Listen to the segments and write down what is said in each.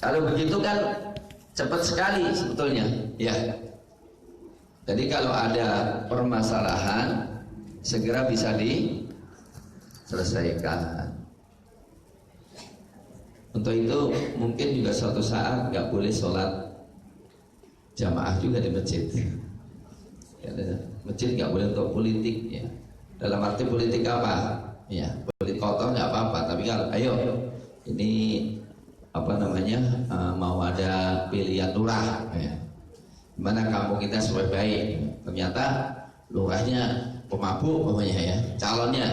Kalau begitu kan cepat sekali sebetulnya, ya. Jadi kalau ada permasalahan segera bisa diselesaikan. Untuk itu mungkin juga suatu saat nggak boleh sholat jamaah juga di masjid. Ya, masjid nggak boleh untuk politik, ya. Dalam arti politik apa? Ya, politik kotor nggak apa-apa. Tapi kalau ayo ini apa namanya mau ada pilihan lurah, ya. Gimana kampung kita supaya baik? Ternyata lurahnya pemabuk, pokoknya ya, calonnya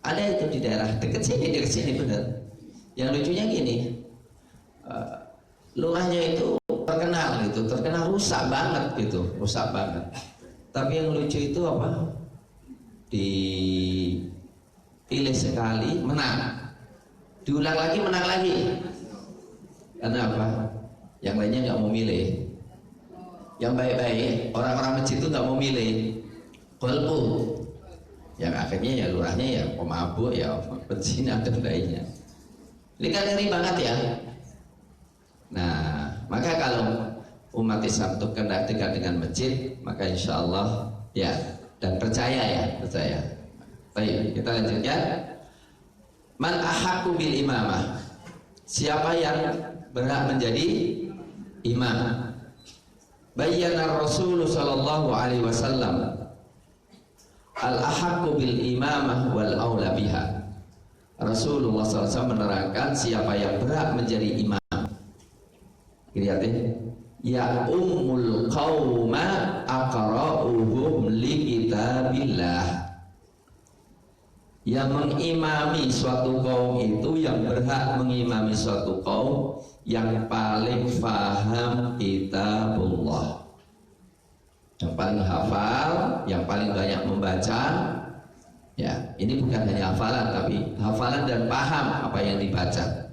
ada itu di daerah dekat sini benar. Yang lucunya gini, lurahnya itu terkenal rusak banget gitu, rusak banget. Tapi yang lucu itu apa? Dipilih sekali menang, diulang lagi menang lagi. Karena apa? Yang lainnya nggak mau milih. Yang baik-baik, orang-orang masjid itu nggak mau milih, golput. Yang akhirnya ya lurahnya ya pemabuk, ya penzina dan lainnya. Ini kan ngeri banget ya. Nah, maka kalau umat Islam itu kena dekat dengan masjid, maka insya Allah ya, dan percaya. Baik, kita lanjutkan. Man ahaqqu bil imamah. Siapa yang berhak menjadi imam? Bayyana Rasul sallallahu alaihi wasallam al-ahaqqu bil imamah wal aula biha. Rasulullah SAW menerangkan siapa yang berhak menjadi imam. Lihat ya ummul qauma aqra'uhum li kitabillah. Yang mengimami suatu kaum itu, yang berhak mengimami suatu kaum yang paling faham kitabullah, yang paling hafal, yang paling banyak membaca. Ya, ini bukan hanya hafalan, tapi hafalan dan paham apa yang dibaca.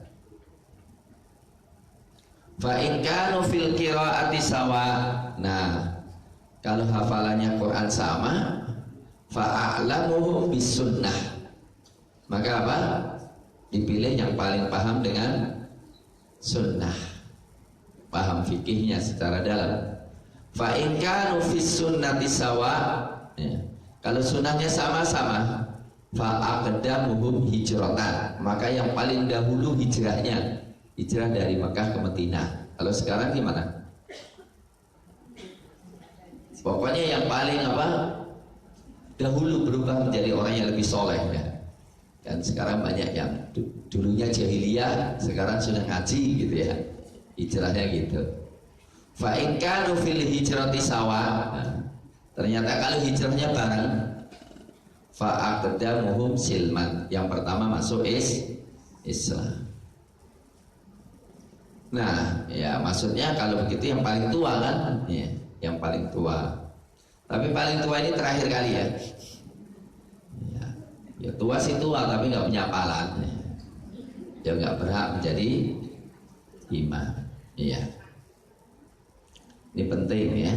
Fa in kanu fil qiraati sawa. Nah, kalau hafalannya Quran sama, fa a'lamuhum bis sunnah. Maka apa? Dipilih yang paling paham dengan sunnah, paham fikihnya secara dalam. Fa in kanu fis sunnati sawa. Ya. Kalau sunnahnya sama-sama, fa aqdamuhum hijratan. Maka yang paling dahulu hijrahnya, hijrah dari Mekah ke Madinah. Kalau sekarang gimana? Pokoknya yang paling apa? Dahulu berubah menjadi orang yang lebih soleh, ya. Dan sekarang banyak yang dulunya jahiliyah, sekarang sudah ngaji gitu ya. Hijrahnya gitu. Fa in kanu fil hijrati sawa. Ternyata kalau hijrahnya bareng, fa aqdamuhum silman. Yang pertama masuk Islam. Nah, ya maksudnya kalau begitu yang paling tua kan, ya, yang paling tua. Tapi paling tua ini terakhir kali ya. Ya tua sih tua, tapi nggak punya palan. Dia nggak berhak menjadi imam. Iya. Ini penting ya.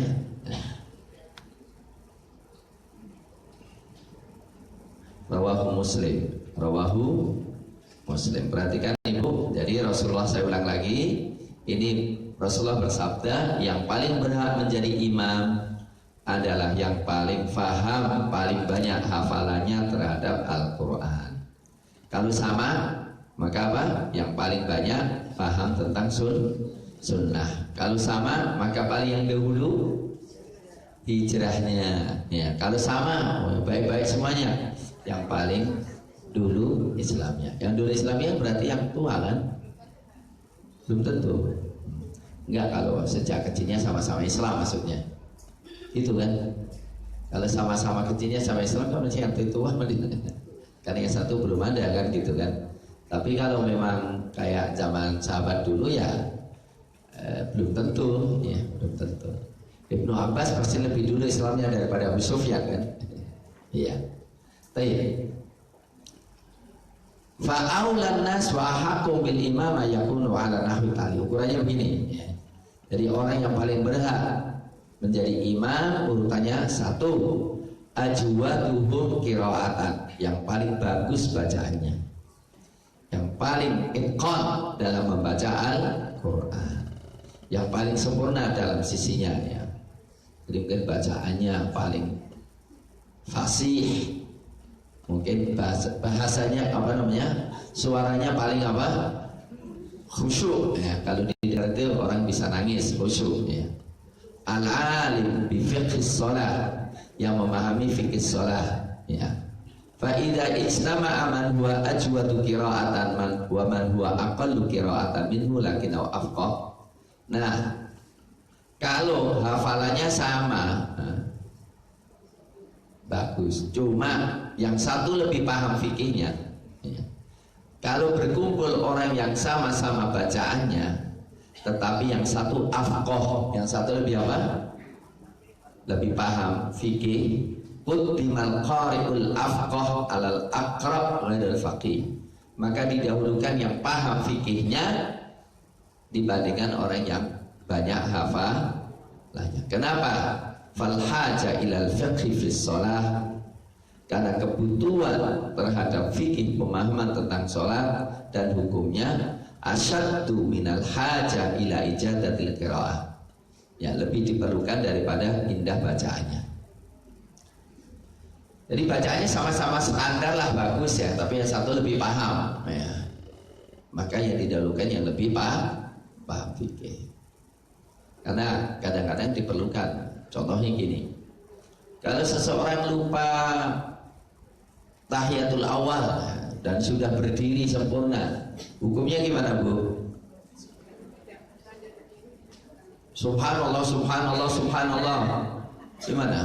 Rawahu Muslim. Perhatikan ibu. Jadi Rasulullah, saya ulang lagi, ini Rasulullah bersabda, yang paling berhak menjadi imam adalah yang paling faham, paling banyak hafalannya terhadap Al-Quran. Kalau sama, maka apa? Yang paling banyak paham tentang sunnah. Kalau sama, maka paling yang dahulu hijrahnya. Ya, kalau sama, baik-baik semuanya. Yang paling dulu Islamnya. Yang dulu Islamnya berarti yang tua kan? Belum tentu. Enggak, kalau sejak kecilnya sama-sama Islam maksudnya. Itu kan, kalau sama-sama kecilnya sama Islam kan masih yang tua, karena yang satu belum ada kan gitu kan. Tapi kalau memang kayak zaman sahabat dulu ya belum tentu, ya belum tentu. Ibnu Abbas pasti lebih dulu Islamnya daripada Abu Sufyan kan. Iya. Baik. Fa'aulan nas wa haqqu bil imama yakunu ala nahwi tali. Ukurannya begini. Ya. Jadi orang yang paling berhak menjadi imam urutannya satu, ajwaduhum qiraatan, yang paling bagus bacaannya, yang paling itqan dalam membaca Al-Quran yang paling sempurna dalam sisinya ya. Jadi mungkin bacaannya paling fasih, mungkin bahasanya apa namanya, suaranya paling apa, khusyuk ya. Kalau didengar itu orang bisa nangis, khusyuk ya. Al-alim bi fiqhis shalah, yang memahami fikih shalah ya. Fa idza ijtama'a man huwa ajwadu qira'atan wa man huwa aqallu qira'atan minhu lakinnahu afqah. Nah, kalau hafalannya sama, bagus. Cuma yang satu lebih paham fikihnya ya. Kalau berkumpul orang yang sama-sama bacaannya, tetapi yang satu afqah, yang satu lebih apa? Lebih paham fikih. Quddimal qari'ul afqah alal aqrab ghairil faqih. Maka didahulukan yang paham fikihnya dibandingkan orang yang banyak hafalannya. Kenapa? Fal haja ilal fiqhi fis shalah, karena kebutuhan terhadap fikih, pemahaman tentang sholat dan hukumnya asyaddu minal haja ila ijadatil qiraah, ya lebih diperlukan daripada indah bacaannya. Jadi bacaannya sama-sama standar lah, bagus ya, tapi yang satu lebih paham ya. Maka yang didahulukan yang lebih paham fikih. Karena kadang-kadang diperlukan. Contohnya gini, kalau seseorang lupa tahiyatul awal dan sudah berdiri sempurna, hukumnya gimana Bu? Subhanallah, subhanallah, subhanallah. Gimana?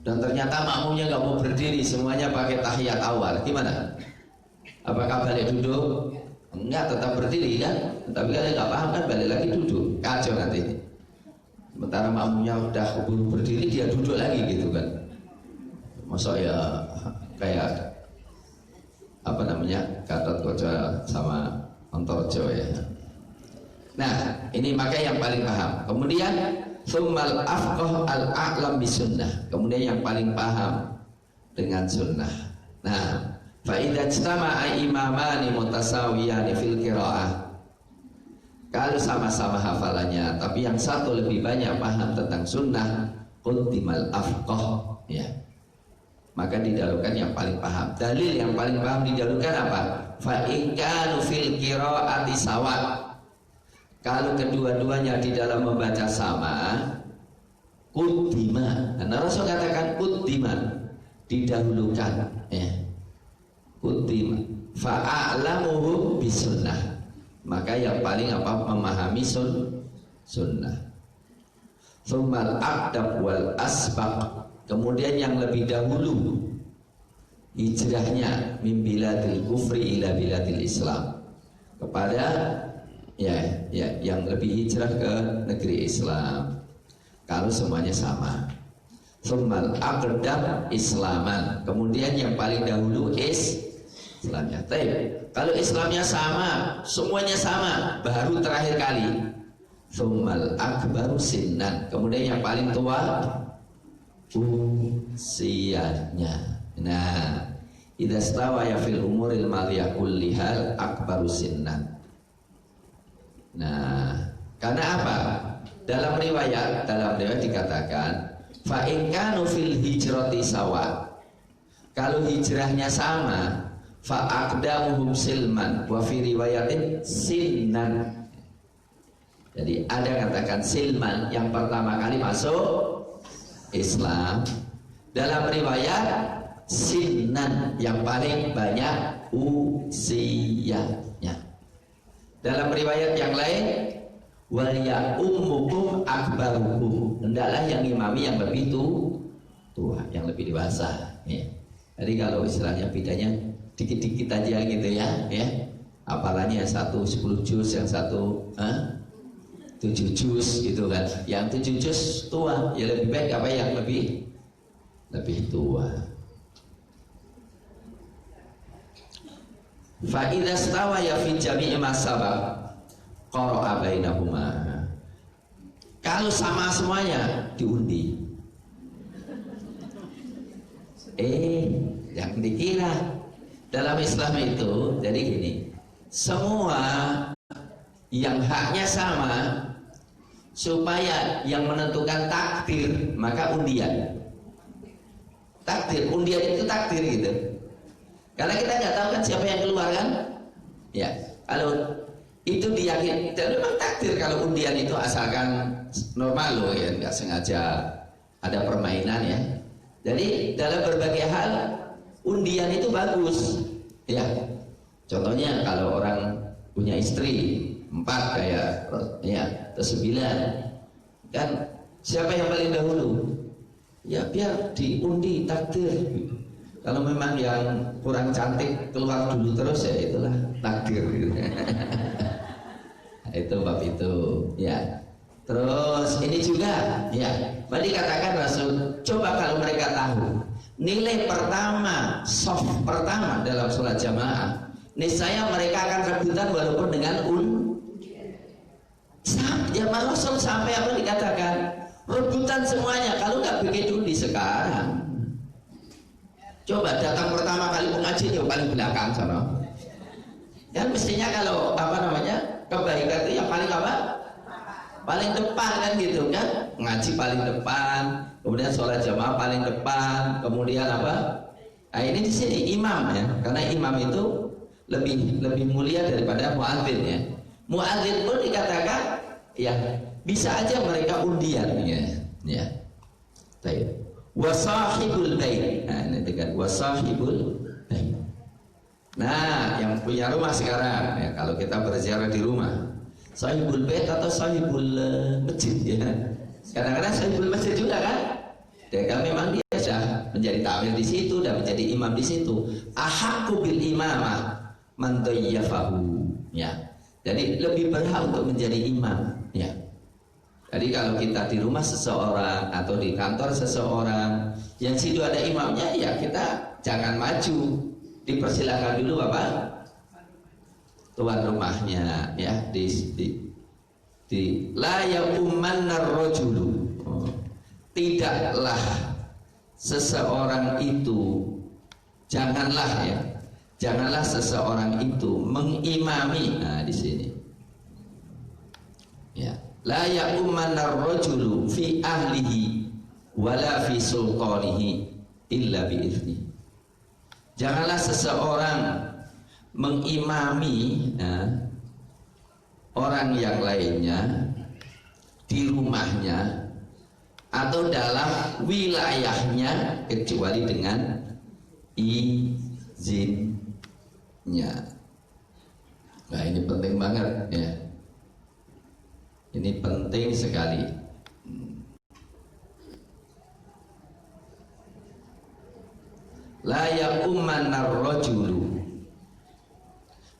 Dan ternyata makmumnya nggak mau berdiri, semuanya pakai tahiyat awal. Gimana? Apakah balik duduk? Enggak, tetap berdiri kan? Tapi kalau nggak paham kan balik lagi duduk, kacau nanti. Sementara makmumnya udah keburu berdiri, dia duduk lagi gitu kan? Masa ya kayak apa namanya, Gatot Koca sama Antorjo ya. Nah, ini maka yang paling paham. Kemudian tsummal afqah al-a'lam bisunnah. Kemudian yang paling paham dengan sunnah. Nah, fa idza ijtama'a imamani mutasawiyani fil qiraah. Kalau sama-sama hafalannya, tapi yang satu lebih banyak paham tentang sunnah, quddimal afqah ya. Maka didahulukan yang paling paham. Dalil yang paling paham didahulukan apa? Fa in kanu fil qiraati sawa. Kalau kedua-duanya di dalam membaca sama, quddima. Karena Rasul katakan quddima, didahulukan ya. Quddima fa a'lamuhu bisunnah. Maka yang paling apa? Memahami sunnah. Tsummal aqdab wal asbaq. Kemudian yang lebih dahulu hijrahnya min biladil kufri ila biladil Islam, kepada ya yang lebih hijrah ke negeri Islam. Kalau semuanya sama. Tsummal aqdam islaman. Kemudian yang paling dahulu Islamnya. Kalau Islamnya sama, semuanya sama, baru terakhir kali. Tsummal akbaru sinnan. Kemudian yang paling tua usianya. Nah, idza stawa ya fil umuril madhiyah kullihal akbaru sinnan. Nah, karena apa? Dalam riwayat dikatakan fa in kanu fil hijrati sawa. Kalau hijrahnya sama, fa aqdamuhum silman wa fi riwayatin sinnan. Jadi ada katakan silman, yang pertama kali masuk Islam. Dalam riwayat sinnan, yang paling banyak usianya. Dalam riwayat yang lain wal ya ummukum akbarukum, hendaklah yang imami yang lebih tua, yang lebih dewasa ya. Jadi kalau istilahnya bedanya dikit-dikit aja gitu ya. Apalanya yang satu 10 juz, yang satu 7 juz gitu kan. Yang 7 juz tua, ya lebih baik apa yang lebih tua. Fa idza stawa ya fi jami'i ma sabaq qara'a bainahuma. Kalau sama semuanya diundi. Yang dikira dalam Islam itu jadi gini, semua yang haknya sama, supaya yang menentukan takdir, maka undian. Takdir, undian itu takdir gitu. Karena kita nggak tahu kan siapa yang keluar kan? Ya, kalau itu diyakini, dan memang takdir kalau undian itu asalkan normal loh ya, nggak sengaja ada permainan ya. Jadi dalam berbagai hal undian itu bagus ya. Contohnya kalau orang punya istri 4 kayak ya, atau 9 kan, siapa yang paling dahulu? Ya biar diundi takdir. Kalau memang yang kurang cantik keluar dulu terus, ya itulah takdir gitu. Itu bab itu ya. Terus ini juga ya, tadi katakan Rasul, coba kalau mereka tahu nilai pertama, soft pertama dalam sholat jamaah, niscaya mereka akan rebutan walaupun dengan ya Rasul sampai apa dikatakan rebutan semuanya. Kalau nggak begitu di sekarang, coba datang pertama kali mengaji yang paling belakang sana. Kan mestinya kalau apa namanya kebaikan itu yang paling apa? Paling depan kan gitu kan? Ngaji paling depan, kemudian sholat jamaah paling depan, kemudian apa? Nah ini di sini imam ya, karena imam itu lebih mulia daripada muadzin ya. Muadzin pun dikatakan ya bisa aja mereka undian ya. Baik. Wasahibul bait. Nah, ini kan wasahibul bait. Nah, yang punya rumah sekarang ya, kalau kita berziarah di rumah, sahibul bait atau sahibul masjid ya. Kadang-kadang sahibul masjid juga kan? Ya kan memang dia sudah menjadi tampil di situ dan menjadi imam di situ. Ahaqqu bil imamah man dayyafahu ya. Jadi lebih berhak untuk menjadi imam ya. Jadi kalau kita di rumah seseorang atau di kantor seseorang yang situ ada imamnya, ya kita jangan maju, dipersilakan dulu Bapak tuan rumahnya ya, di la yaumannar rajulu, tidaklah seseorang itu, janganlah seseorang itu mengimami. Nah di sini ya, la ya'ummanar rajulu fi ahlihi wala fi sultanihi illa bi'izni. Janganlah seseorang mengimami orang yang lainnya di rumahnya atau dalam wilayahnya kecuali dengan izinnya. Nah ini penting banget ya. Ini penting sekali. La ya'ummanar rajulu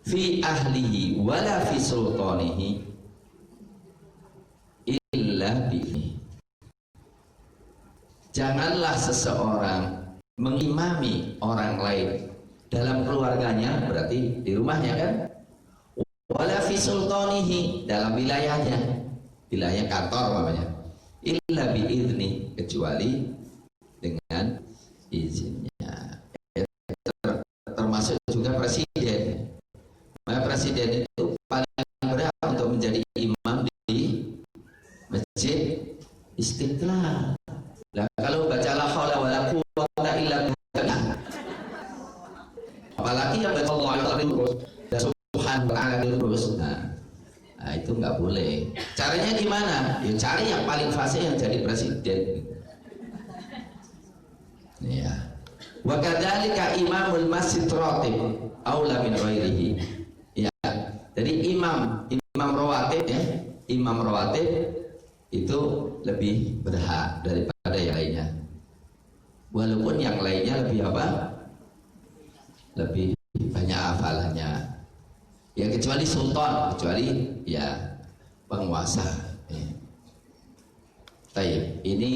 fi ahlihi wala fi sultanihi illa bihi. Janganlah seseorang mengimami orang lain dalam keluarganya, berarti di rumahnya kan, wala fi sultanihi, dalam wilayahnya, wilayah kantor namanya, illa biizni, kecuali dengan izinnya. Termasuk juga presiden. Maka presiden itu paling berhak untuk menjadi imam di Masjid Istiqlal. Nah, kalau baca la haula wala quwwata illa billah, apalagi yang baca Allah dan subhanahu wa ta'ala terus, nah itu nggak boleh. Caranya gimana? Ya cari yang paling fasih yang jadi presiden. Ya. Wa kadzalika imamul masjid ratib aula min ghairihi. Ya. Jadi imam rawatib ya, imam rawatib itu lebih berhak daripada yang lainnya. Walaupun yang lainnya lebih apa? Lebih banyak hafalannya. Ya kecuali sultan, kecuali ya penguasa. Ya. Baik, ini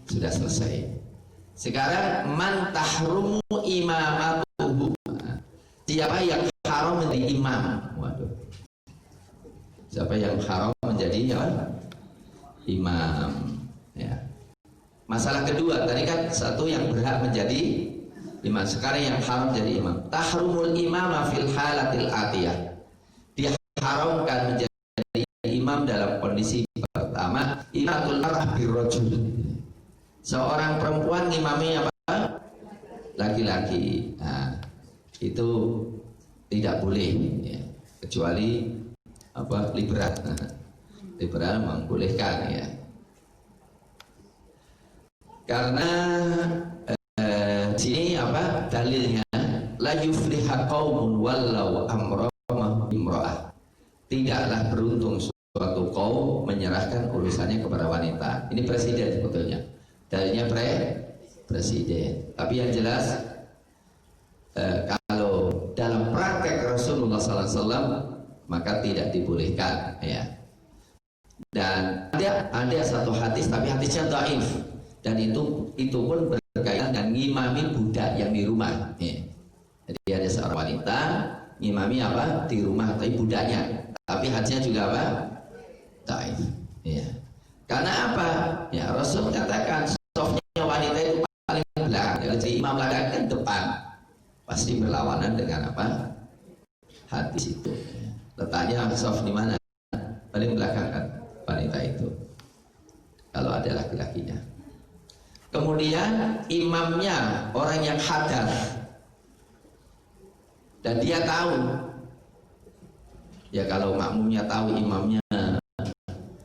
sudah selesai. Sekarang man tahrumu imamatuhu. Siapa yang haram menjadi imam? Waduh. Siapa yang haram menjadi ya, imam? Ya. Masalah kedua tadi kan satu yang berhak menjadi imam, sekarang yang haram menjadi imam. Tahrumul imama fil halatil atiyah. Diharamkan menjadi imatul mar'ah birrajul. Seorang perempuan ngimami apa? Laki-laki. Nah, itu tidak boleh ya. Kecuali apa? Liberal. Liberal membolehkan ya. Karena sini apa dalilnya? La yufliha qaumun wallau amrahum imra'ah. Tidaklah beruntung suatu kaum menyerahkan urusannya kepada wanita. Ini presiden sebetulnya. Dalilnya presiden. Tapi yang jelas kalau dalam praktek Rasulullah SAW maka tidak dibolehkan ya. Dan ada satu hadis tapi hadisnya dhaif dan itu pun berkaitan dengan ngimami budak yang di rumah ya. Jadi ada seorang wanita ngimami apa di rumah tapi budaknya, tapi hadisnya juga apa dhaif ya. Karena apa ya, Rasul katakan softnya wanita itu paling belakang, jadi imam laki-laki kan depan, pasti berlawanan dengan apa hadis itu ya. Letaknya soft di mana? Paling belakang kan wanita itu kalau ada laki-lakinya. Kemudian imamnya orang yang hadas dan dia tahu ya, kalau makmumnya tahu imamnya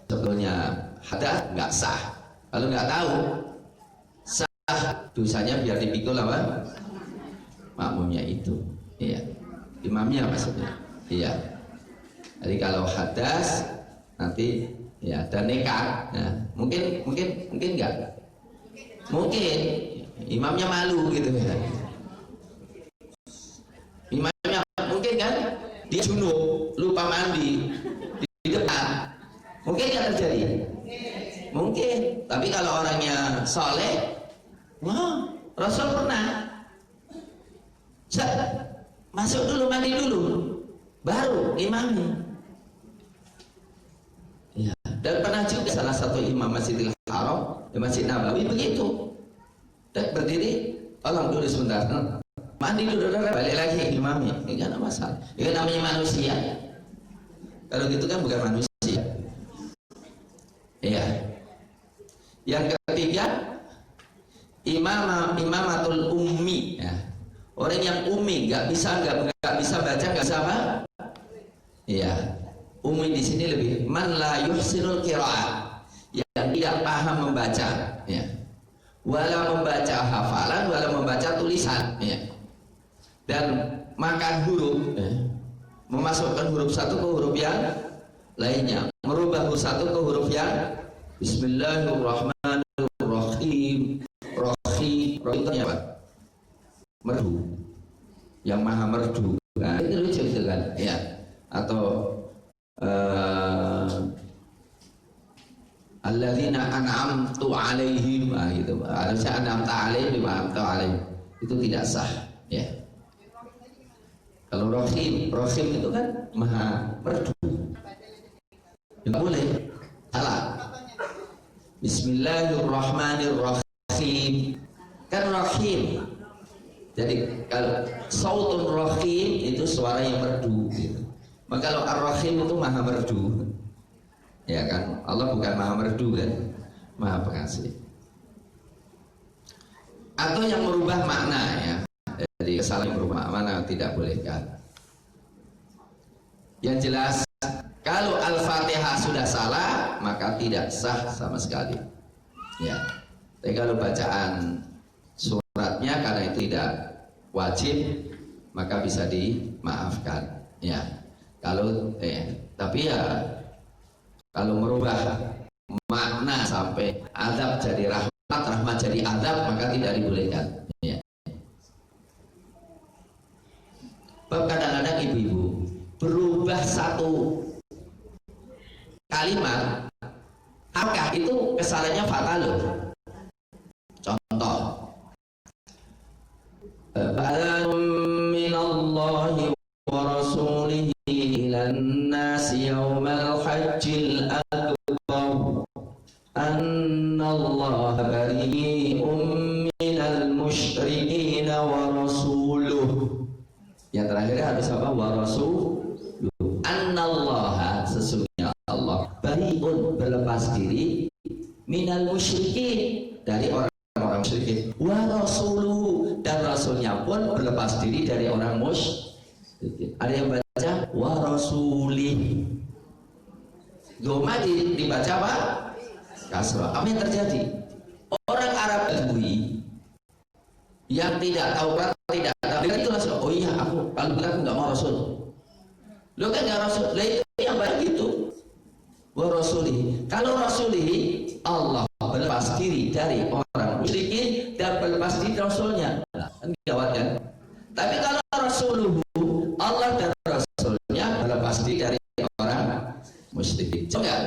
sebetulnya hadas nggak sah. Kalau nggak tahu sah, dosanya biar dipikul apa makmumnya itu iya, imamnya maksudnya iya. Jadi kalau hadas nanti ya dan nekat, nah, mungkin enggak, mungkin imamnya malu gitu ya, imamnya mungkin kan dia junub lupa mandi di depan, mungkin nggak terjadi, mungkin. Tapi kalau orangnya soleh, wah Rasul pernah masuk dulu mandi dulu baru imamnya. Ya, dan pernah juga salah satu imam Masjidil Haram, Masjid Nabawi begitu. Dan berdiri, tolong dulu sebentar, mandi dulu, balik lagi imamnya. Ini kan masalah. Ini namanya manusia. Kalau gitu kan bukan manusia. Iya. Yang ketiga, imamatul ummi. Ya. Orang yang ummi, nggak bisa baca, nggak bisa apa? Iya. Ummi di sini lebih man la yuhsinul qiraat, yang tidak paham membaca ya. Wala membaca hafalan, wala membaca tulisan ya. Dan makan huruf ya. Memasukkan huruf satu ke huruf yang lainnya, merubah huruf satu ke huruf yang Bismillahirrahmanirrahim. Rohim itu apa? Merdu, yang maha merdu. Nah, itu lucu itu kan ya. Atau alladzina an'amtu alaihim, gitu. Harusnya an'amta alaihim, an'amtu alaihim. Itu tidak sah ya. Kalau rohim itu kan maha merdu, tidak boleh salah. Bismillahirrahmanirrahim kan rohim. Jadi kalau sautun rohim itu suara yang merdu gitu. Maka kalau ar-rahim itu maha merdu ya kan, Allah bukan maha merdu kan, maha pengasih. Atau yang merubah makna ya, jadi kesalahan merubah makna tidak boleh kan. Yang jelas kalau Al-Fatihah sudah salah maka tidak sah sama sekali ya. Tapi kalau bacaan suratnya karena itu tidak wajib maka bisa dimaafkan ya. Kalau tapi ya kalau merubah makna sampai azab jadi rahmat, rahmat jadi azab maka tidak dibolehkan ya. Bab kadang-kadang ibu-ibu berubah satu kalimat, apakah itu kesalahannya fatal loh. Contoh, minallahi wa rasulihi ilan nasi yawmal hajjil akbar annallaha bari'un minal musyrikin wa rasuluh. Yang terakhir harus apa? Wa rasuluh. Annallaha, sesungguhnya Allah, bari'un, berlepas diri, minal musyrikin, dari orang-orang musyrikin, wa rasuluhu, dan rasulnya pun berlepas diri dari orang musyrikin. Ada yang baca wa rasulih, doma dibaca apa? Kasrah. Apa yang terjadi? Orang Arab Badui yang tidak tahu kan, tidak tahu itu langsung, oh iya aku kalau aku nggak mau rasul. Lo kan nggak rasul, lah itu yang baik gitu. Wa rasuli. Kalau rasuli, Allah berlepas diri dari orang musyrikin dan berlepas diri rasulnya. Kan gawat kan? Tapi kalau rasuluhu, Allah dan rasulnya berlepas diri dari orang musyrikin. Jauh nggak?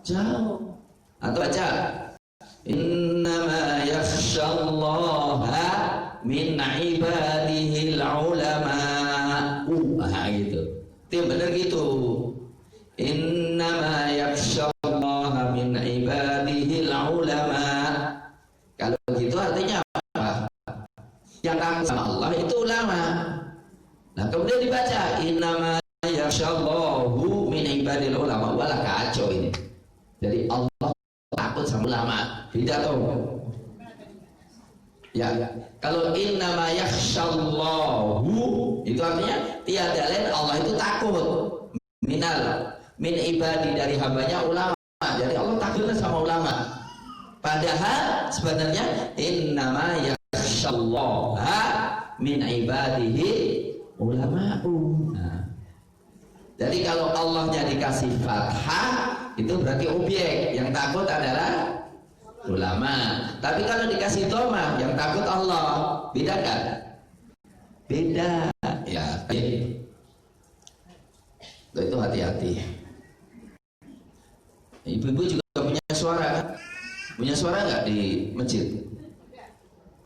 Jauh. Atau baca innama yakhsyallaha min ibadihil ulama. Gitu. Itu yang benar gitu. Innama yakhsyallaha min ibadihil ulama. Kalau gitu artinya apa? Yang takut sama Allah itu ulama. Nah kemudian dibaca innama yakhsyallahu min ibadihil ulama. Walah kacau ini. Jadi Allah takut sama ulama, beda tuh. Ya, kalau innama yakhsyallahu itu artinya tiada lain Allah itu takut min ibadi, dari hambanya ulama. Jadi Allah takut sama ulama. Padahal sebenarnya innama yakhsyallaha min ibadihi ulama'u. Nah, jadi kalau Allahnya dikasih fathah itu berarti objek, yang takut adalah ulama. Tapi kalau dikasih dhamma, yang takut Allah. Beda kan? Beda. Ya. Itu hati-hati. Ibu-ibu juga punya suara kan? Punya suara nggak di masjid?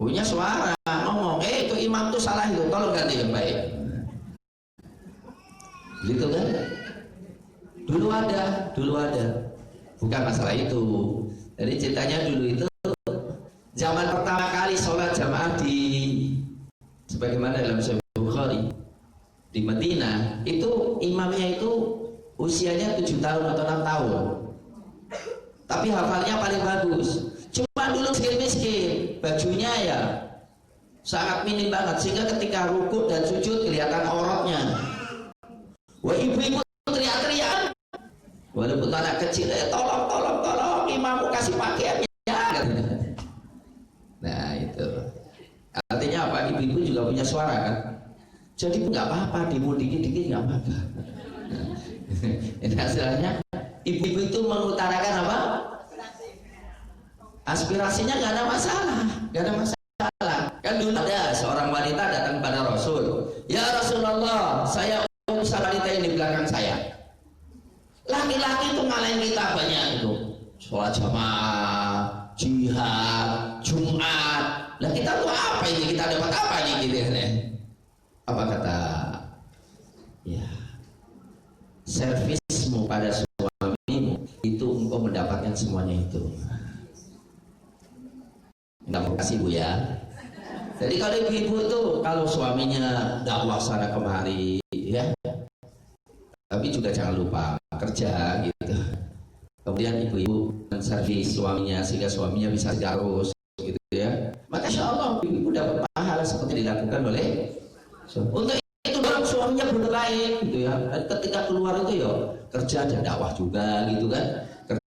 Punya suara, ngomong, itu imam tuh salah itu, tolong ganti yang baik. Gitu kan? Dulu ada, bukan masalah itu. Jadi ceritanya dulu itu zaman pertama kali sholat jamaah di, sebagaimana dalam Sahih Bukhari, di Madinah itu imamnya itu usianya 7 tahun atau 6 tahun, tapi hafalnya paling bagus. Cuma dulu miskin, bajunya ya sangat minim banget, sehingga ketika rukuk dan sujud kelihatan auratnya. Wah, ibu-ibu teriak-teriak, walaupun anak kecil, tolong imamku kasih pakaiannya. Nah itu artinya apa? Ibu-ibu juga punya suara kan? Jadi nggak apa-apa, demo dikit-dikit nggak apa-apa. Ini hasilnya ibu-ibu itu mengutarakan apa? Aspirasinya nggak ada masalah. Kan dulu ada seorang wanita datang kepada Rasul, ya Rasulullah, saya urusan wanita ini belakang saya. Laki-laki itu ngalahin kita banyak itu, sholat jamaah, jihad, Jumat. Lah kita tuh apa ini? Kita dapat apa nih gitu ya? Apa kata? Ya, servismu pada suamimu itu engkau mendapatkan semuanya itu. Terima kasih Bu ya. Jadi kalau ibu-ibu itu kalau suaminya dakwah sana kemari ya, tapi juga jangan lupa kerja gitu. Kemudian ibu-ibu menservis suaminya sehingga suaminya bisa terus gitu ya. Maka insya Allah ibu-ibu dapat pahala seperti dilakukan oleh untuk itu orang suaminya berbaik gitu ya. Dan ketika keluar itu ya kerja dan dakwah juga gitu kan.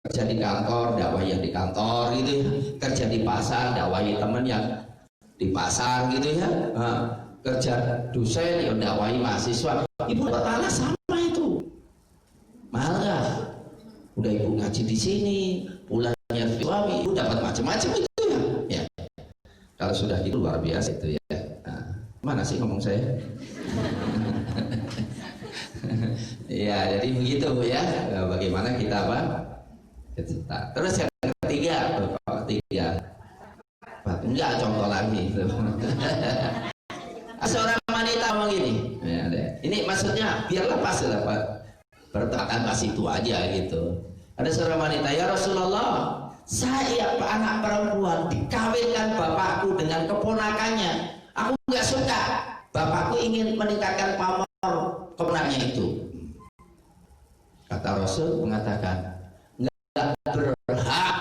Kerja di kantor, dakwahi di kantor gitu ya. Kerja di pasar, dakwahi teman yang di pasar gitu ya. Kerja dosen, ya dakwahi mahasiswa. Ibu dapat pahala sama itu. Mahal gak? Udah ibu ngaji di sini, pulangnya suami, ibu dapat macam-macam itu ya. Ya. Kalau sudah gitu luar biasa itu ya. Nah, mana sih ngomong saya? Ya, jadi begitu ya. Bagaimana kita apa? Terus yang ketiga, enggak contoh lagi. Seorang wanita ngomong gini, ya, ini maksudnya biar lepas lah Pak. Bertahan pas itu aja gitu. Ada seorang wanita, ya Rasulullah, saya anak perempuan dikawinkan bapakku dengan keponakannya. Aku nggak suka. Bapakku ingin meningkatkan pamor keponakannya itu. Kata Rasul mengatakan, nggak berhak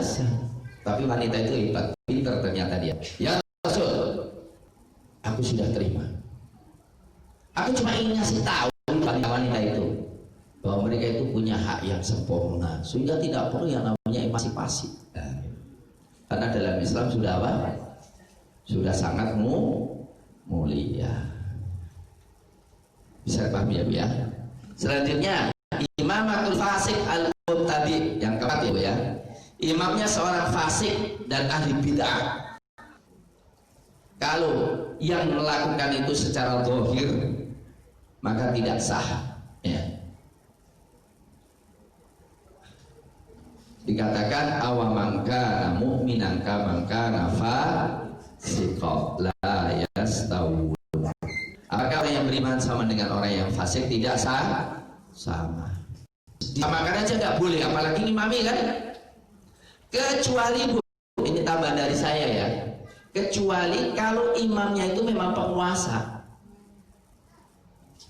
biasa. Tapi wanita itu hebat, pintar ternyata dia. Ya Rasul, aku sudah terima. Aku cuma ingin ngasih tahu wanita itu bahwa mereka itu punya hak yang sempurna, sehingga tidak perlu yang namanya emansipasi. Karena dalam Islam sudah apa? Sudah sangat mulia. Bisa paham ya Bu ya? Selanjutnya imamatul fasik al-mubtadi, yang keempat ya Bu ya. Imamnya seorang fasik dan ahli bid'ah. Kalau yang melakukan itu secara zahir maka tidak sah ya. Dikatakan awamangka mu'minan kamangka fasiqa la yastawun. Apakah orang yang beriman sama dengan orang yang fasik? Tidak sah, sama. Disamakan aja nggak boleh, apalagi ngimami kan? Kecuali Bu, ini tambahan dari saya ya. Kecuali kalau imamnya itu memang penguasa.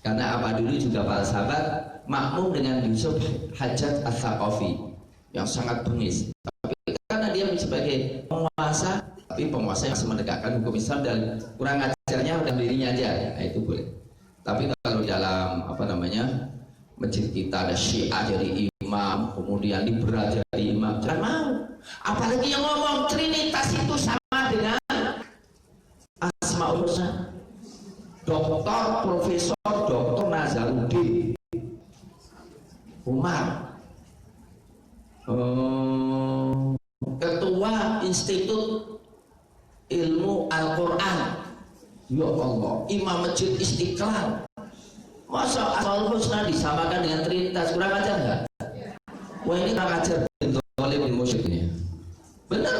Karena apa, dulu juga para sahabat makmum dengan Yusuf Hajjaj Ats-Tsaqafi yang sangat bengis. Tapi karena dia sebagai penguasa, tapi penguasa yang masih menegakkan hukum Islam dan kurang ajarnya dalam dirinya aja, nah itu boleh. Tapi kalau dalam apa namanya masjid kita ada Syiah jadi imam, kemudian liberal jadi imam, jangan mau. Apalagi yang ngomong Trinitas itu sama dengan Asmaul Husna. Doktor, Profesor, Doktor Nazaruddin Umar, Ketua Institut Ilmu Al-Quran, ya Allah, Imam Masjid Istiqlal. Masa Asmaul Husna disamakan dengan Trinitas? Kurang ajar nggak? Wah, ini kurang ajar oleh musyrik ini. Bener,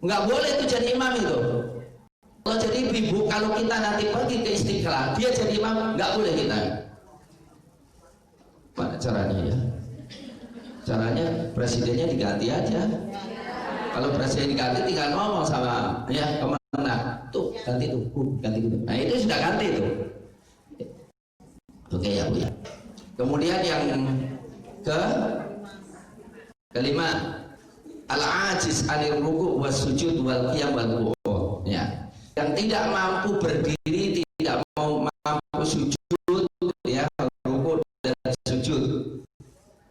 nggak boleh itu jadi imam itu. Kalau jadi ibu, kalau kita nanti pergi ke Istiqlal, dia jadi imam, nggak boleh kita. Mana caranya ya? Caranya presidennya diganti aja. Kalau presiden diganti, tinggal ngomong sama ya kemana tuh ganti tuh, ganti tuh. Nah itu sudah ganti tuh. Oke ya Bu ya. Kemudian yang kelima, al-ajiz anil ruku' was sujud wal qiyam wal qu'ud. Ya. Yang tidak mampu berdiri, tidak mau mampu sujud, ya ruku dan sujud.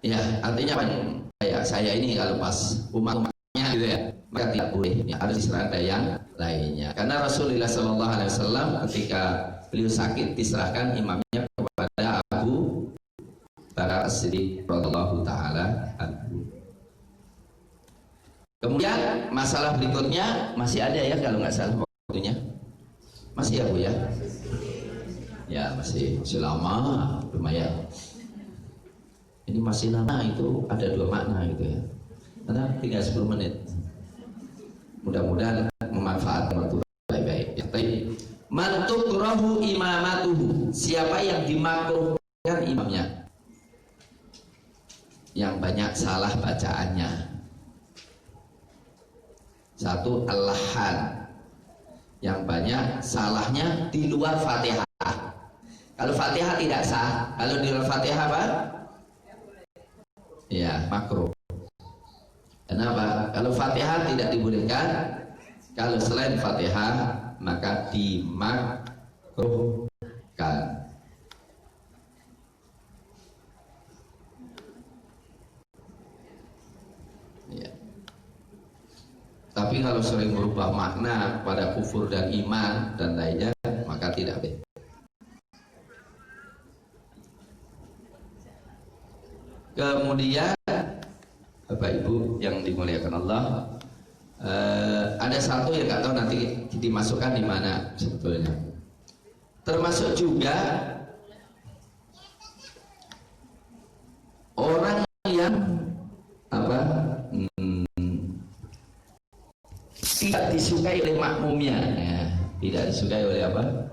Ya, artinya apa? Kayak saya ini kalau pas umatnya gitu ya, maka tidak boleh. Ya, harus diserahkan yang lainnya. Karena Rasulullah SAW ketika beliau sakit diserahkan imamnya kepada Abu Bakar As-Siddiq radhiyallahu taala anhu. Kemudian masalah berikutnya masih ada ya kalau nggak salah waktunya. Masih ya Bu ya? Ya masih lama lumayan. Ini masih lama, itu ada dua makna gitu ya. Karena tinggal 10 menit. Mudah-mudahan memanfaatkan waktu baik-baik. Ya, man tukrahu imamatuhu, siapa yang dimakruhkan imamnya, yang banyak salah bacaannya. Satu, al-lahan, yang banyak salahnya di luar Fatihah. Kalau Fatihah tidak sah, kalau di luar Fatihah apa? Ya, makruh. Kenapa? Kalau Fatihah tidak dibolehkan, kalau selain Fatihah maka dimakruhkan. Ya. Tapi kalau sering merubah makna pada kufur dan iman dan lainnya, maka tidak boleh. Kemudian Bapak Ibu yang dimuliakan Allah, ada satu yang nggak tahu nanti dimasukkan di mana sebetulnya. Termasuk juga orang yang apa? Tidak disukai oleh makmumnya, ya, tidak disukai oleh apa?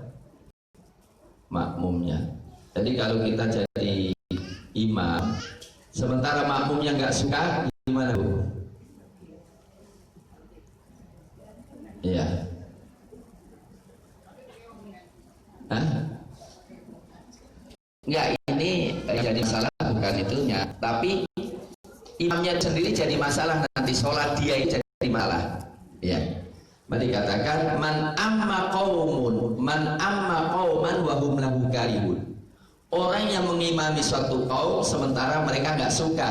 Makmumnya. Jadi kalau kita jadi imam, sementara makmumnya nggak suka, gimana Bu? Iya. Hah? Enggak, ini jadi masalah bukan itunya, tapi imamnya sendiri jadi masalah nanti nanti sholat dia itu jadi malah. Ya. Mari katakan man amma qauman wa hum lahu karihun. Orang yang mengimami suatu kaum sementara mereka nggak suka,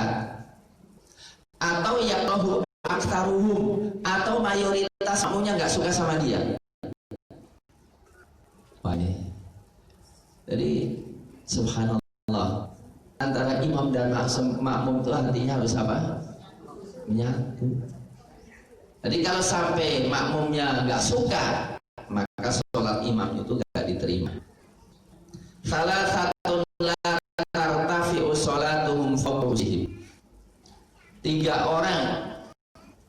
atau yakrahu aktsaruhum, atau mayoritas makmumnya nggak suka sama dia. Wah, ini. Jadi subhanallah, antara imam dan makmum itu artinya harus apa? Menyatu. Jadi kalau sampai makmumnya nggak suka, maka sholat imam itu nggak diterima. Salah satu la tartafi'u sholatuhum fawqa wujhihim. 3 orang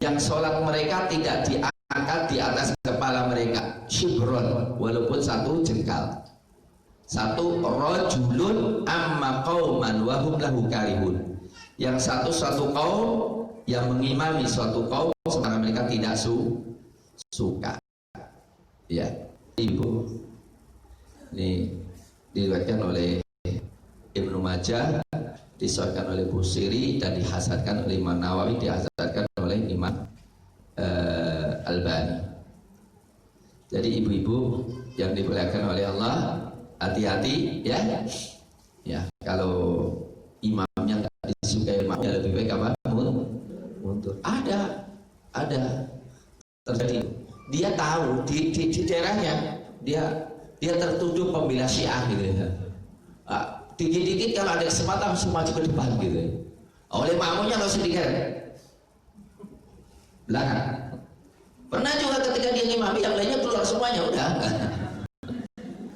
yang sholat mereka tidak diangkat di atas kepala mereka, shibron, walaupun 1 jengkal. 1 rajulun amma qauman wa hum lahu karihun. Yang satu kaum yang mengimami suatu kaum sementara mereka tidak suka. Ya, Ibu. Ini diriwayatkan oleh Ibnu Majah, disahihkan oleh Busiri, dan dihasankan oleh Imam Nawawi, dihasankan oleh Imam Albani. Jadi ibu-ibu yang dimuliakan oleh Allah, hati-hati ya. Ya, kalau imamnya nggak disukai imamnya, lebih baik apa? Mundur. Ada terjadi. Dia tahu di daerahnya dia tertuduh pembela Syiah gitu ya. Dikit-dikit kalau ada kesempatan langsung maju ke depan gitu ya. Oleh makmumnya nggak usah diker belakang. Pernah juga ketika dia ngimami, yang lainnya keluar semuanya, udah.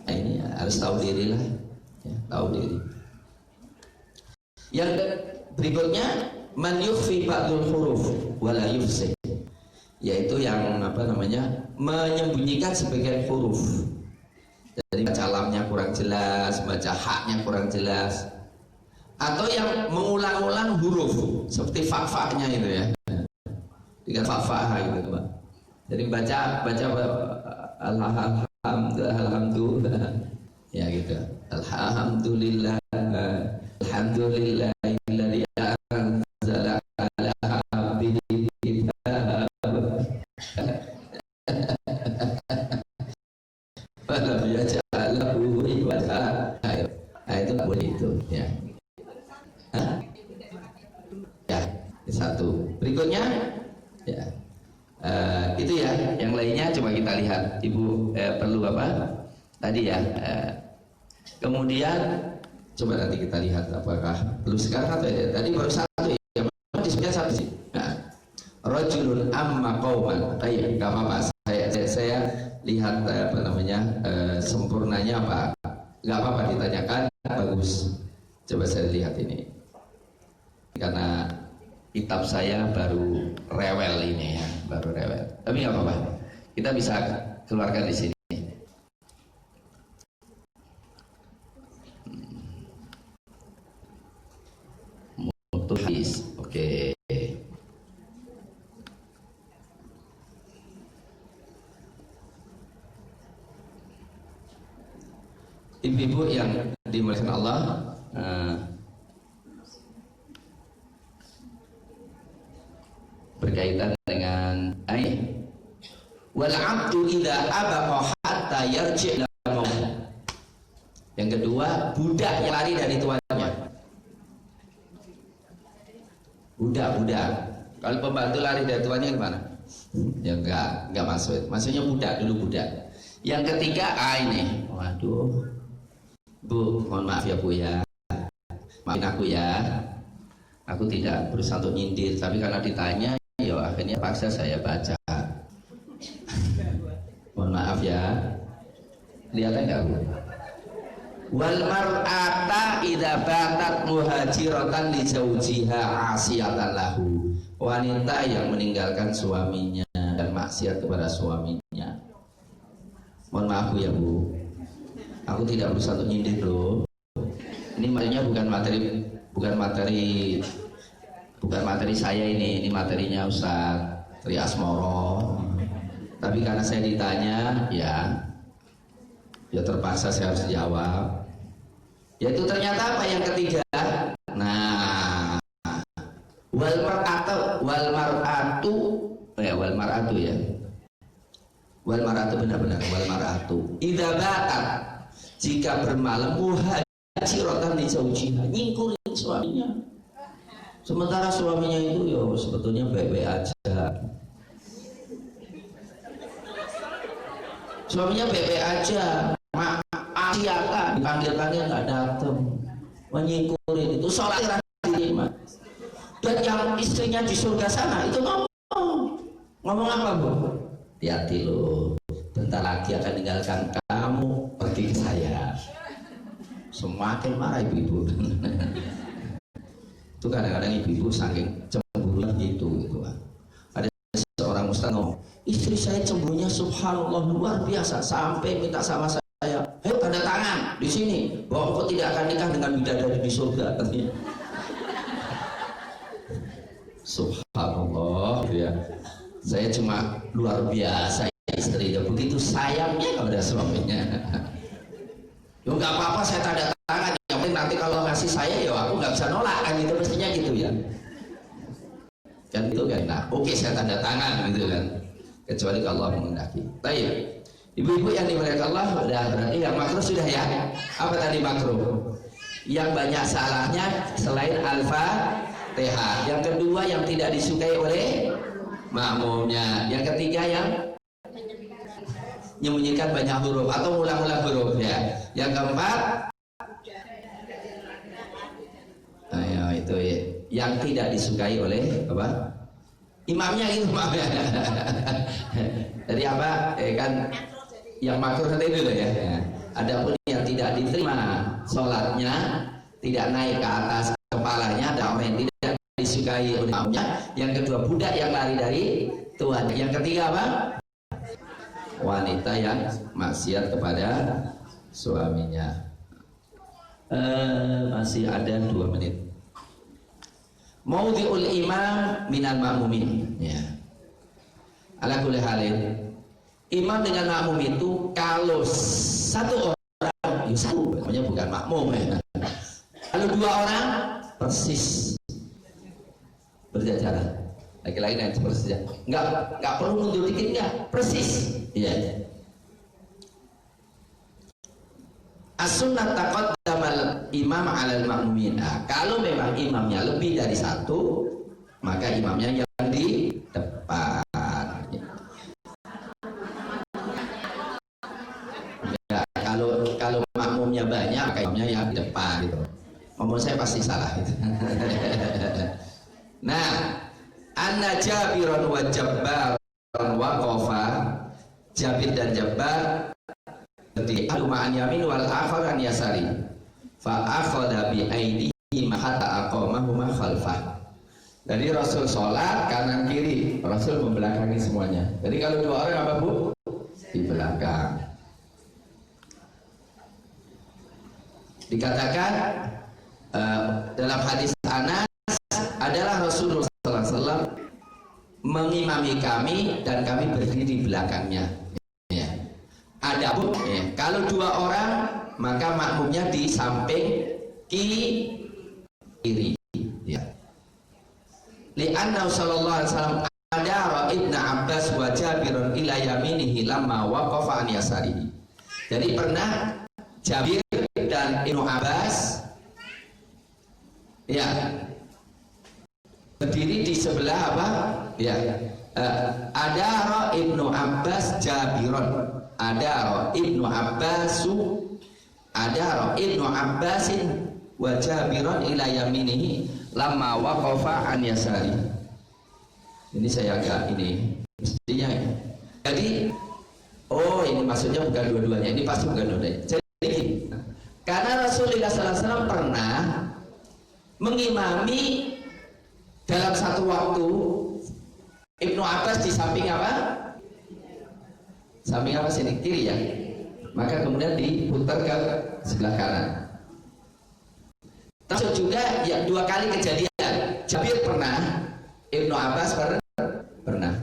Nah, ini ya, harus tahu diri lah ya, tahu diri. Yang berikutnya man yukhfi ba'dul huruf wala yufsih, yaitu yang menyembunyikan sebagian huruf. Jadi baca lamnya kurang jelas, baca haknya kurang jelas, atau yang mengulang-ulang huruf seperti fa-fa-nya itu ya, dengan fa-fa gitu Pak. Jadi baca alhamdulillah ya gitu, alhamdulillah alhamdulillahilladzi anzala ala abdihi kitab falam yaj'alhu iwaja. Itu boleh itu ya. Ya, satu. Berikutnya ya. Itu ya, yang lainnya coba kita lihat. Ibu perlu apa tadi ya. Kemudian coba nanti kita lihat apakah perlu sekarang atau ya. Tadi baru 1 ya, disebutnya 1 sih. Nah, rajulun amma qauman. Baik, enggak apa-apa. Saya lihat sempurnanya apa. Enggak apa-apa ditanyakan, bagus. Coba saya lihat ini. Karena kitab saya baru rewel ini ya, baru rewel. Tapi nggak apa-apa, kita bisa keluarkan di sini. Mutuhis, oke. Ibu-ibu yang dimuliakan Allah, berkaitan dengan wal 'abdu idza abaqa hatta yarji' ila maula. Yang kedua, budak yang lari dari tuannya. Budak. Kalau pembantu lari dari tuannya gimana? Ya enggak masuk. Maksudnya budak dulu budak. Yang ketiga, ini. Waduh. Bu, mohon maaf ya Bu ya. Maafin aku ya. Aku tidak berusaha untuk nyindir, tapi karena ditanya ya akhirnya paksa saya baca. Mohon maaf ya. Lihat enggak Bu? Wal mar'ata idza batat muhajiratan li zawjiha 'asiyatan lahu. Wanita yang meninggalkan suaminya dan maksiat kepada suaminya. Mohon maaf ya Bu. Aku tidak berusaha untuk nyindir loh. Ini maksudnya bukan materi saya ini materinya Ustaz Tri Asmoro. Tapi karena saya ditanya, ya terpaksa saya harus jawab. Yaitu ternyata apa yang ketiga? Nah, wal mar'atu wal mar'atu ya. Wal mar'atu benar-benar wal mar'atu. Idza ba'at jika bermalam muhajiratan li zawjiha, nyingkurin suaminya. Sementara suaminya itu ya sebetulnya baik-baik aja. Suaminya baik-baik aja, maksiatan, dipanggil-panggil nggak datang, menyingkurin itu sholat tidak diterima. Dan yang istrinya di surga sana itu ngomong apa bu? Hati-hati loh, bentar lagi akan tinggalkan kamu pergi ke saya. Semakin marah ibu-ibu. Itu kadang-kadang ibu-ibu saking cemburunya gitu kan. Ada seorang ustaz ngomong, istri saya cemburunya subhanallah luar biasa sampai minta sama saya, ayo tanda tangan di sini bahwa engkau tidak akan nikah dengan bidadari di surga. Subhanallah ya. Saya cuma luar biasa istrinya, begitu sayangnya kepada suaminya. Ya nggak apa-apa saya tanda tangan, yang penting nanti kalau ngasih saya ya aku nggak bisa nolak kan, gitu mestinya gitu ya. Kan itu kan, nah oke saya tanda tangan gitu kan, kecuali kalau Allah menghendaki. Baik, ibu-ibu yang dimuliakan Allah, udah berarti yang makruh sudah ya. Apa tadi makruh? Yang banyak salahnya selain Al-Fatihah. Yang kedua yang tidak disukai oleh makmumnya. Yang ketiga yang menyembunyikan banyak huruf atau ulang-ulang huruf ya. Yang keempat, ayo itu ya, yang tidak disukai oleh apa? Imamnya itu imamnya. Jadi apa? Kan yang makruh tadi dulu ya. Adapun yang tidak diterima sholatnya, tidak naik ke atas kepalanya, ada orang yang tidak disukai oleh imamnya. Yang kedua, budak yang lari dari Tuhan. Yang ketiga apa? Wanita yang maksiat kepada suaminya. Masih ada 2 menit. Maudhi'ul imam minal ma'mumin ya. Ala kulli halin, imam dengan makmum itu kalau satu orang, ya satu, namanya bukan makmum ya. Kalau 2 orang persis berjajaran, laki-laki dan persis ya. Nggak perlu mundur dikit, nggak, persis iya. As-sunnah taqaddamal imam 'alal ma'mumin. Kalau memang imamnya lebih dari 1, maka imamnya yang di depan. Ya, kalau makmumnya banyak, maka imamnya yang di depan gitu. Ngomong saya pasti salah gitu. Nah, anna Jabirun wa Jabbar waqafa, Jabir dan Jabbar di al-ma'an yamin wal akhar an yasari fa akhadha bi aidihim hatta aqamahuma khalfah. Jadi Rasul sholat kanan kiri, Rasul membelakangi semuanya. Jadi kalau 2 orang apa bu? Di belakang. Dikatakan dalam hadis Anas adalah Rasulullah SAW mengimami kami dan kami berdiri di belakangnya. Adapun kalau 2 orang maka makmumnya di samping kiri ya. Li'anna sallallahu alaihi wasallam adara Ibnu Abbas wa Jabirun ila yaminihi lamma waqafa an yasarihi. Jadi pernah Jabir dan Ibnu Abbas ya berdiri di sebelah apa? Ya. Adara Ibnu Abbas Jabirun. Adara Ibnu Abbasu, adara Ibnu Abbasin wa Jabirun ila yaminihi lamma waqafa an yasari. Ini saya agak ini mestinya ya. Jadi ini maksudnya bukan dua-duanya, ini pasti bukan dua-duanya. Jadi karena Rasulullah SAW pernah mengimami dalam satu waktu Ibnu Abbas di samping apa? Samping apa sini? Kiri ya. Maka kemudian diputar ke sebelah kanan. Terus juga ya 2 kali kejadian. Jabir pernah, Ibnu Abbas pernah.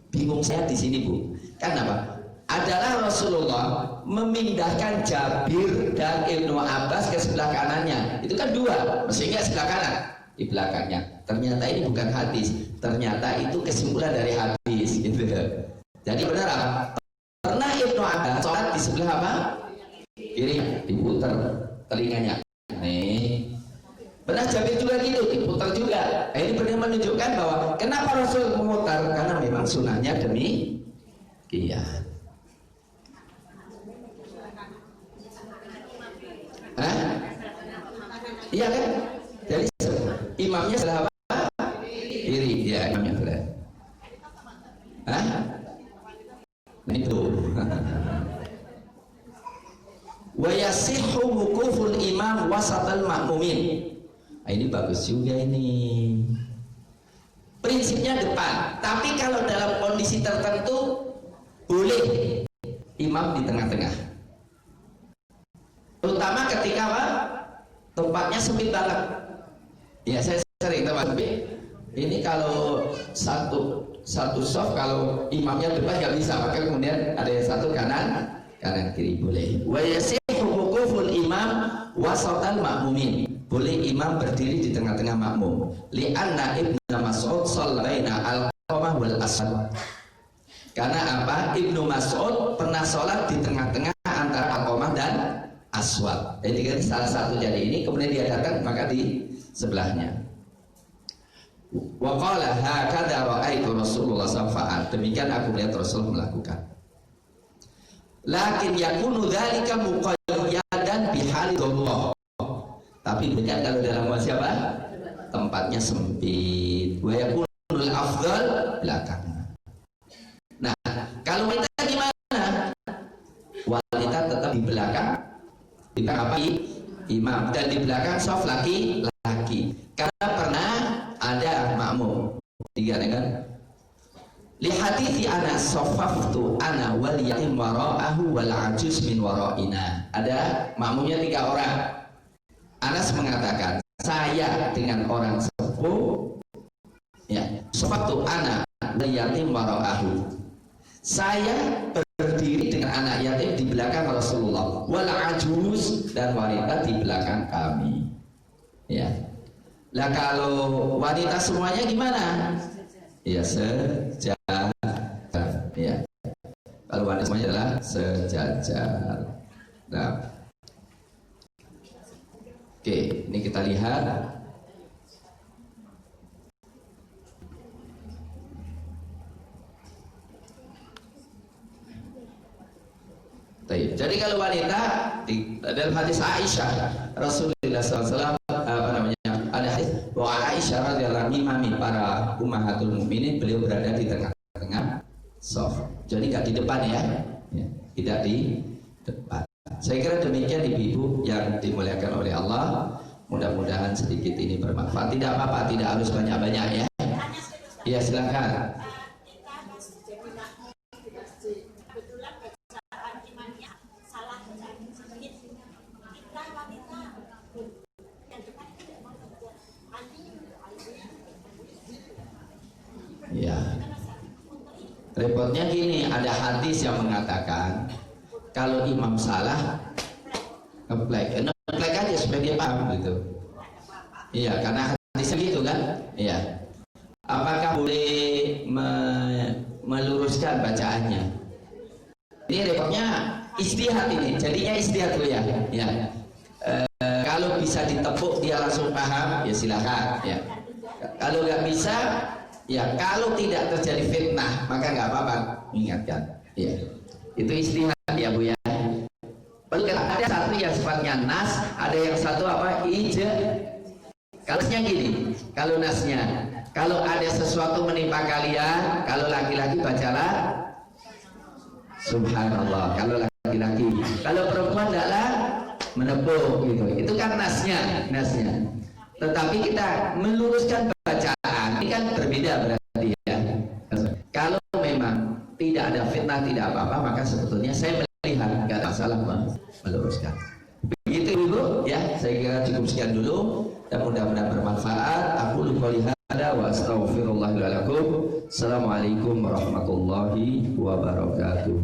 Bingung saya di sini bu. Kenapa? Adalah Rasulullah memindahkan Jabir dan Ibnu Abbas ke sebelah kanannya. Itu kan 2, mestinya sebelah kanan. di belakangnya. Ternyata ini bukan hadis, ternyata itu kesimpulan dari hadis gitu. Jadi benar apa? Pernah Ibnu Abbas sholat di sebelah apa? Kiri, diputar telinganya. Nih. Pernah Jabir juga gitu, diputar juga. Ini benar menunjukkan bahwa kenapa Rasul memutar, karena memang sunnahnya demikian. Iya kan? Jadi imamnya sebelah apa? Kiri, ya imamnya sebelah. Itu. Wa yasihhu wukuful imam wasatal ma'mumin. Ini bagus juga ini. Prinsipnya depan, tapi kalau dalam kondisi tertentu boleh imam di tengah-tengah. Terutama ketika apa? Tempatnya sempit banget. Ya saya sering teman. Ini kalau satu soft, kalau imamnya depan nggak bisa, maka kemudian ada yang satu kanan kiri boleh. Wa yasihhu wukuful imam wasatan ma'mumin. Boleh imam berdiri di tengah-tengah makmum. Li'anna Ibnu Mas'ud shallaina al-qamah wal aswad. Karena apa? Ibnu Mas'ud pernah sholat di tengah-tengah antara al-qamah dan aswad. Jadi kan salah satu jadi ini, kemudian dia datang maka di sebelahnya. Wa qala hakadha ra'aitu Rasulullah sallallahu. Demikian aku melihat Rasul melakukan. Lakin yakunu dzalika muqayyadan bihalillah. Tapi bukan kalau dalam siapa? Tempatnya sempit. Wa yakunul afdal belakang. Nah, kalau wanita gimana? Wanita tetap di belakang. Di belakang apa? Imam, dan di belakang shaf laki-laki. Karena pernah ada makmum. Tiga kan? Li hadithi ana saffaftu ana wal yatim wara'ahu wal ajuz min wara'ina. Ada makmumnya 3 orang. Anas mengatakan, saya dengan orang sepuh, ya, saffaftu ana wal yatim wara'ahu. Saya berdiri dengan anak yatim di belakang Rasulullah, wal ajuz, dan wanita di belakang kami. Ya. Lah kalau wanita semuanya gimana? Ya sejajar. Ya. Kalau wanita semuanya adalah sejajar. Nah. Oke, ini kita lihat. Jadi kalau wanita dalam hadis Aisyah, Rasulullah SAW ada hadis bahwa Aisyah radhiyallahu anha para ummahatul mukminin, beliau berada di tengah-tengah shaf. Jadi nggak di depan ya, tidak di depan. Saya kira demikian ibu-ibu yang dimuliakan oleh Allah. Mudah-mudahan sedikit ini bermanfaat. Tidak apa-apa, tidak harus banyak-banyak ya. Iya silakan. Ya. Repotnya gini, ada hadis yang mengatakan kalau imam salah ngeplek aja supaya dia paham gitu. Iya, karena hadisnya gitu kan. Iya. Apakah boleh meluruskan bacaannya? Ini repotnya istihad ini. Jadinya istihad dulu ya. Ya. Kalau bisa ditepuk dia langsung paham, ya silakan. Ya. Kalau nggak bisa, ya kalau tidak terjadi fitnah maka nggak apa-apa mengingatkan. Ya. Itu istihad ya Bu ya. Ada satu yang sifatnya nas, ada yang satu apa? Kalau nasnya gini, kalau ada sesuatu menimpa kalian, kalau laki-laki bacalah subhanallah, kalau laki-laki, kalau perempuan tidaklah menepuk gitu. Itu kan nasnya. Tetapi kita meluruskan bacaan, ini kan berbeda berarti ya. Kalau memang tidak ada fitnah, tidak apa-apa, maka sebetulnya saya melihat nggak ada masalah meluruskan. Begitu Ibu ya, saya kira cukup sekian dulu dan mudah-mudahan bermanfaat. Aku lupa lihat wa astaghfirullahaladzim. Assalamualaikum warahmatullahi wabarakatuh.